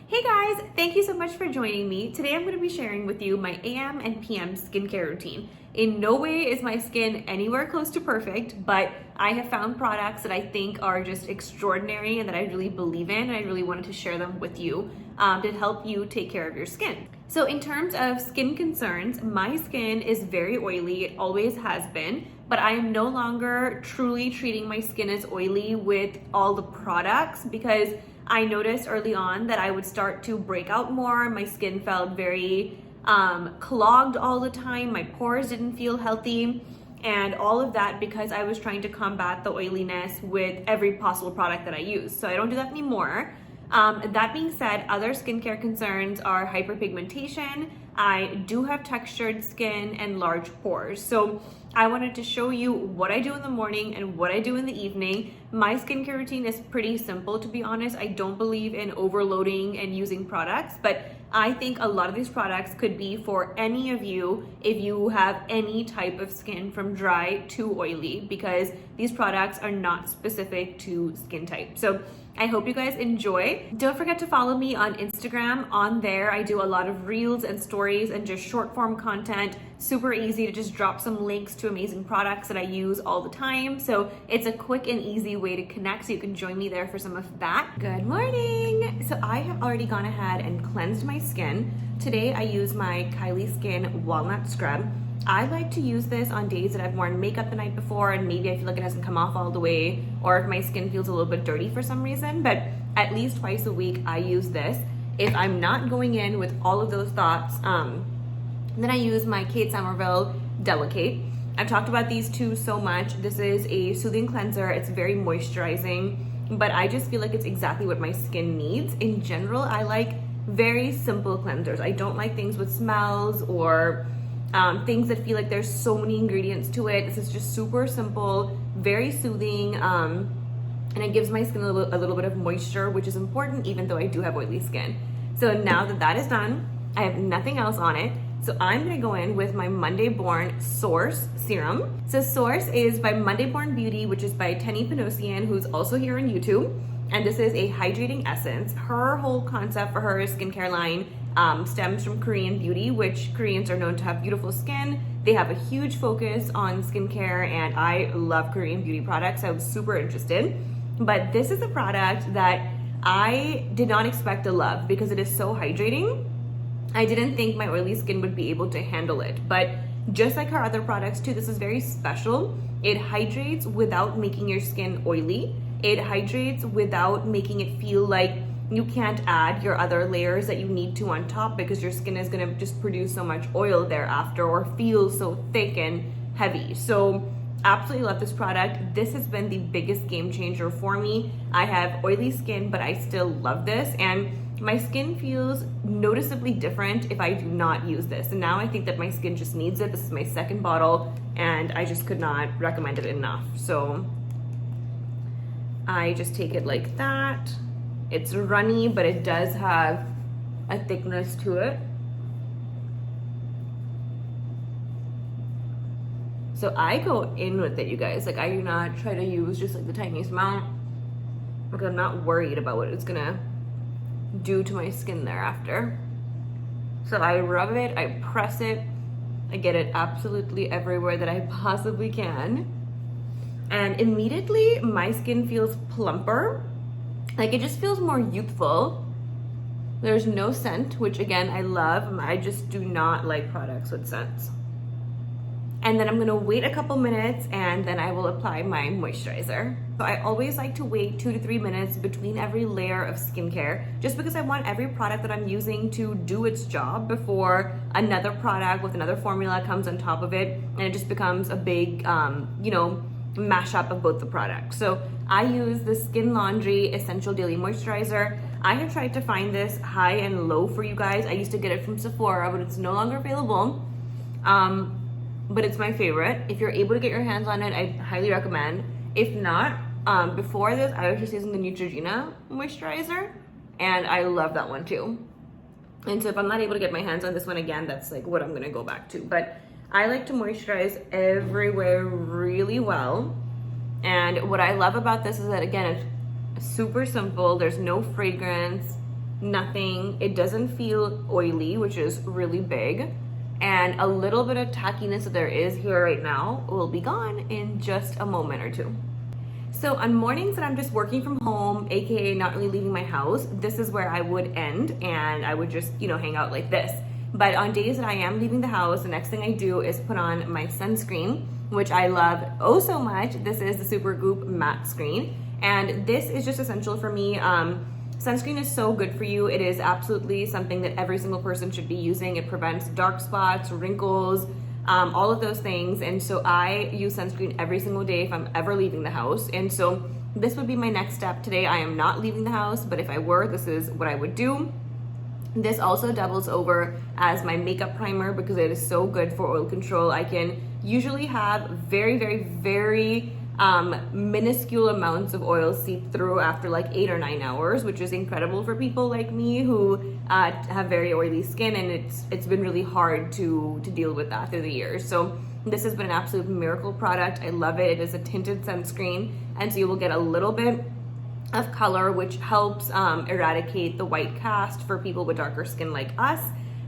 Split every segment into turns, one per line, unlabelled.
Hey guys, thank you so much for joining me. Today I'm going to be sharing with you my AM and PM skincare routine. In no way is my skin anywhere close to perfect, but I have found products that I think are just extraordinary and that I really believe in, and I really wanted to share them with you to help you take care of your skin. So in terms of skin concerns, my skin is very oily. It always has been, but I am no longer truly treating my skin as oily with all the products because I noticed early on that I would start to break out more. My skin felt very clogged all the time. My pores didn't feel healthy, and all of that because I was trying to combat the oiliness with every possible product that I use. So I don't do that anymore. That being said, other skincare concerns are hyperpigmentation. I do have textured skin and large pores. So I wanted to show you what I do in the morning and what I do in the evening. My skincare routine is pretty simple, to be honest. I don't believe in overloading and using products, but I think a lot of these products could be for any of you if you have any type of skin from dry to oily, because these products are not specific to skin type. So I hope you guys enjoy. Don't forget to follow me on Instagram. On there, I do a lot of reels and stories and just short form content. Super easy to just drop some links to amazing products that I use all the time. So it's a quick and easy way to connect, so you can join me there for some of that. Good morning. So I have already gone ahead and cleansed my skin. Today I use my Kylie Skin Walnut Scrub. I like to use this on days that I've worn makeup the night before and maybe I feel like it hasn't come off all the way, or if my skin feels a little bit dirty for some reason, but at least twice a week I use this. If I'm not going in with all of those thoughts, then I use my Kate Somerville Delicate. I've talked about these two so much. This is a soothing cleanser. It's very moisturizing, but I just feel like it's exactly what my skin needs. In general, I like very simple cleansers. I don't like things with smells or things that feel like there's so many ingredients to it. This is just super simple, very soothing, and it gives my skin a little bit of moisture, which is important even though I do have oily skin. So now that that is done, I have nothing else on it. So I'm gonna go in with my Monday Born Source Serum. So Source is by Monday Born Beauty, which is by Tenny Panosian, who's also here on YouTube. And this is a hydrating essence. Her whole concept for her skincare line stems from Korean beauty, which Koreans are known to have beautiful skin. They have a huge focus on skincare, and I love Korean beauty products. I was super interested. But this is a product that I did not expect to love because it is so hydrating. I didn't think my oily skin would be able to handle it, but just like her other products too, this is very special. It hydrates without making your skin oily. It hydrates without making it feel like you can't add your other layers that you need to on top because your skin is gonna just produce so much oil thereafter or feel so thick and heavy. So absolutely love this product. This has been the biggest game changer for me. I have oily skin, but I still love this, and my skin feels noticeably different if I do not use this. And now I think that my skin just needs it. This is my second bottle, and I just could not recommend it enough. So I just take it like that. It's runny, but it does have a thickness to it. So I go in with it, you guys. Like, I do not try to use just like the tiniest amount, because I'm not worried about what it's gonna do to my skin thereafter. So I rub it, I press it, I get it absolutely everywhere that I possibly can. And immediately my skin feels plumper. Like, it just feels more youthful. There's no scent, which again, I love. I just do not like products with scents. And then I'm gonna wait a couple minutes and then I will apply my moisturizer. So I always like to wait 2 to 3 minutes between every layer of skincare, just because I want every product that I'm using to do its job before another product with another formula comes on top of it, and it just becomes a big, mashup of both the products. So I use the Skin Laundry Essential Daily Moisturizer. I have tried to find this high and low for you guys. I used to get it from Sephora, but it's no longer available. But it's my favorite. If you're able to get your hands on it, I highly recommend. If not, before this, I was just using the Neutrogena Moisturizer, and I love that one too. And so if I'm not able to get my hands on this one again, that's like what I'm gonna go back to. But I like to moisturize everywhere really well. And what I love about this is that, again, it's super simple. There's no fragrance. nothing. It doesn't feel oily, which is really big. And a little bit of tackiness that there is here right now will be gone in just a moment or two. So on mornings that I'm just working from home, aka not really leaving my house, this is where I would end, and I would just, hang out like this. But on days that I am leaving the house, the next thing I do is put on my sunscreen, which I love oh so much. This is the Supergoop Matte Screen, and this is just essential for me. Sunscreen is so good for you. It is absolutely something that every single person should be using. It prevents dark spots, wrinkles, all of those things. And so I use sunscreen every single day if I'm ever leaving the house. And so this would be my next step. Today I am not leaving the house, but if I were, this is what I would do. This also doubles over as my makeup primer because it is so good for oil control. I can usually have very, very, very minuscule amounts of oil seep through after like 8 or 9 hours, which is incredible for people like me who have very oily skin, and it's been really hard to deal with that through the years. So this has been an absolute miracle product. I love it. It is a tinted sunscreen, and so you will get a little bit of color, which helps eradicate the white cast for people with darker skin like us.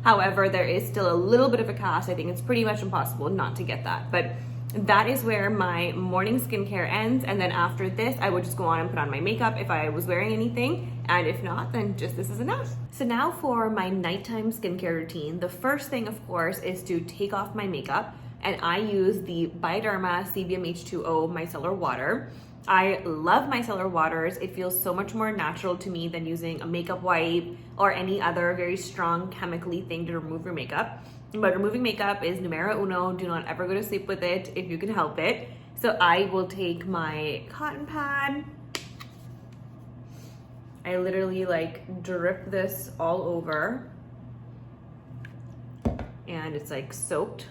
However, there is still a little bit of a cast. I think it's pretty much impossible not to get that, but that is where my morning skincare ends. And then after this, I would just go on and put on my makeup if I was wearing anything. And if not, then just this is enough. So now for my nighttime skincare routine. The first thing, of course, is to take off my makeup. And I use the Bioderma CBM H2O micellar water. I love micellar waters. It feels so much more natural to me than using a makeup wipe or any other very strong chemically thing to remove your makeup. But removing makeup is numero uno. Do not ever go to sleep with it if you can help it. So I will take my cotton pad. I literally like drip this all over. And it's like soaked.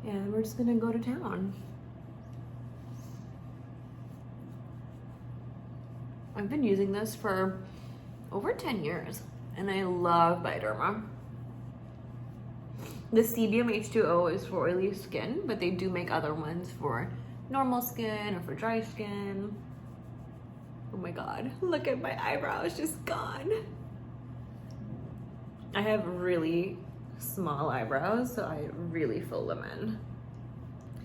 And we're just gonna go to town. I've been using this for over 10 years and I love Bioderma. The CBM H2O is for oily skin, but they do make other ones for normal skin or for dry skin. Oh my God, look at my eyebrows just gone. I have really small eyebrows, so I really fill them in.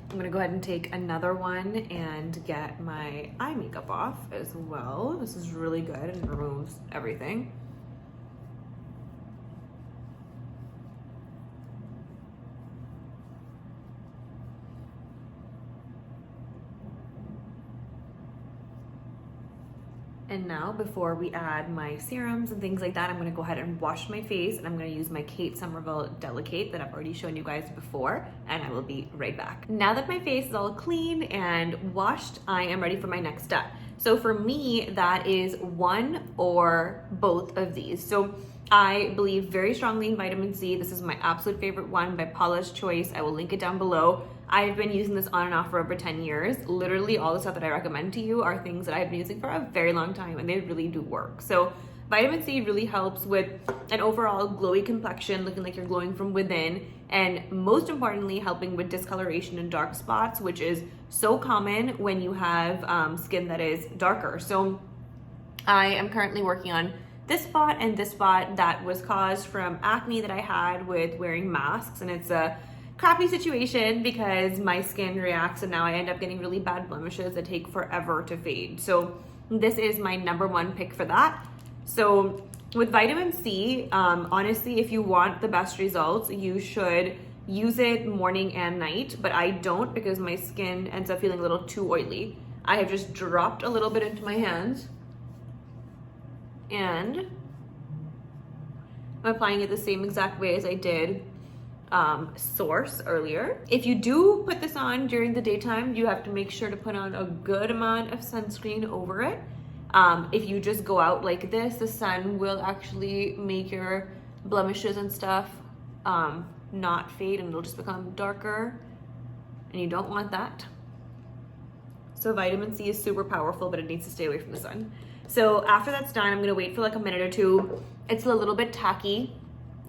I'm gonna go ahead and take another one and get my eye makeup off as well. This is really good and removes everything. And now, before we add my serums and things like that, I'm gonna go ahead and wash my face, and I'm gonna use my Kate Somerville Delicate that I've already shown you guys before, and I will be right back. Now that my face is all clean and washed, I am ready for my next step. So for me, that is one or both of these. So I believe very strongly in vitamin C. This is my absolute favorite one by Paula's Choice. I will link it down below. I've been using this on and off for over 10 years. Literally all the stuff that I recommend to you are things that I've been using for a very long time, and they really do work. So vitamin C really helps with an overall glowy complexion, looking like you're glowing from within, and most importantly, helping with discoloration and dark spots, which is so common when you have skin that is darker. So I am currently working on this spot and this spot that was caused from acne that I had with wearing masks, and it's a crappy situation because my skin reacts and now I end up getting really bad blemishes that take forever to fade. So this is my number one pick for that. So with vitamin C, honestly, if you want the best results, you should use it morning and night, but I don't because my skin ends up feeling a little too oily. I have just dropped a little bit into my hands and I'm applying it the same exact way as I did Source earlier. If you do put this on during the daytime, you have to make sure to put on a good amount of sunscreen over it. If you just go out like this, the sun will actually make your blemishes and stuff not fade, and it'll just become darker, and you don't want that. So vitamin C is super powerful, but it needs to stay away from the sun. So after that's done, I'm gonna wait for like a minute or two. It's a little bit tacky.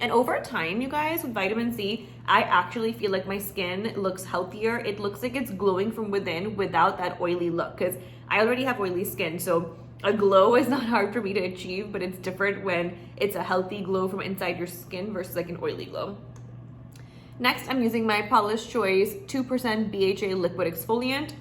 And over time, you guys, with vitamin C, I actually feel like my skin looks healthier. It looks like it's glowing from within without that oily look, because I already have oily skin. So A glow is not hard for me to achieve, but it's different when it's a healthy glow from inside your skin versus like an oily glow. Next, I'm using my Paula's Choice 2% BHA liquid exfoliant.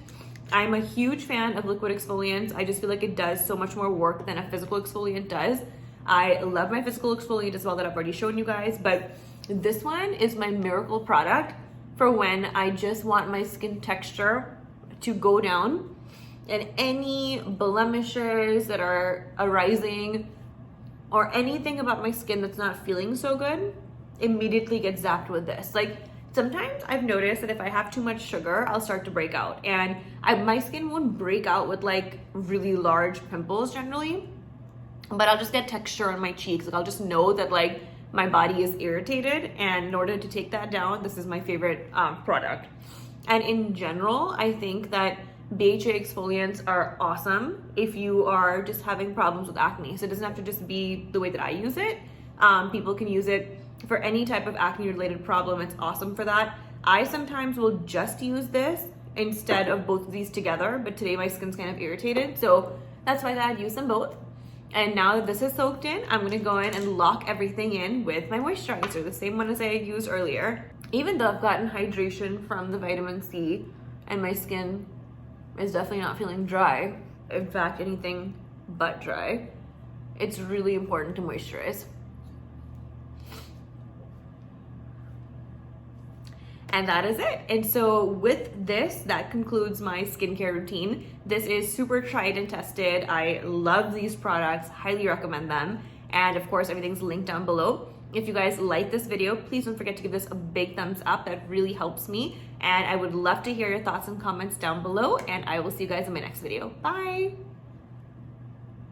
I'm a huge fan of liquid exfoliants. I just feel like it does so much more work than a physical exfoliant does. I love my physical exfoliant as well that I've already shown you guys, but this one is my miracle product for when I just want my skin texture to go down and any blemishes that are arising or anything about my skin that's not feeling so good immediately gets zapped with this. Like sometimes I've noticed that if I have too much sugar, I'll start to break out, and my skin won't break out with like really large pimples generally, but I'll just get texture on my cheeks. Like I'll just know that like my body is irritated, and in order to take that down, this is my favorite product. And in general, I think that BHA exfoliants are awesome if you are just having problems with acne. So it doesn't have to just be the way that I use it. People can use it for any type of acne related problem. It's awesome for that. I sometimes will just use this instead of both of these together, but today my skin's kind of irritated, so that's why I'd use them both. And now that this is soaked in, I'm gonna go in and lock everything in with my moisturizer, the same one as I used earlier. Even though I've gotten hydration from the vitamin C and my skin is definitely not feeling dry, in fact anything but dry, it's really important to moisturize. And that is it. And so with this, that concludes my skincare routine. This is super tried and tested. I love these products, highly recommend them. And of course, everything's linked down below. If you guys like this video, please don't forget to give this a big thumbs up. That really helps me. And I would love to hear your thoughts and comments down below. And I will see you guys in my next video. Bye.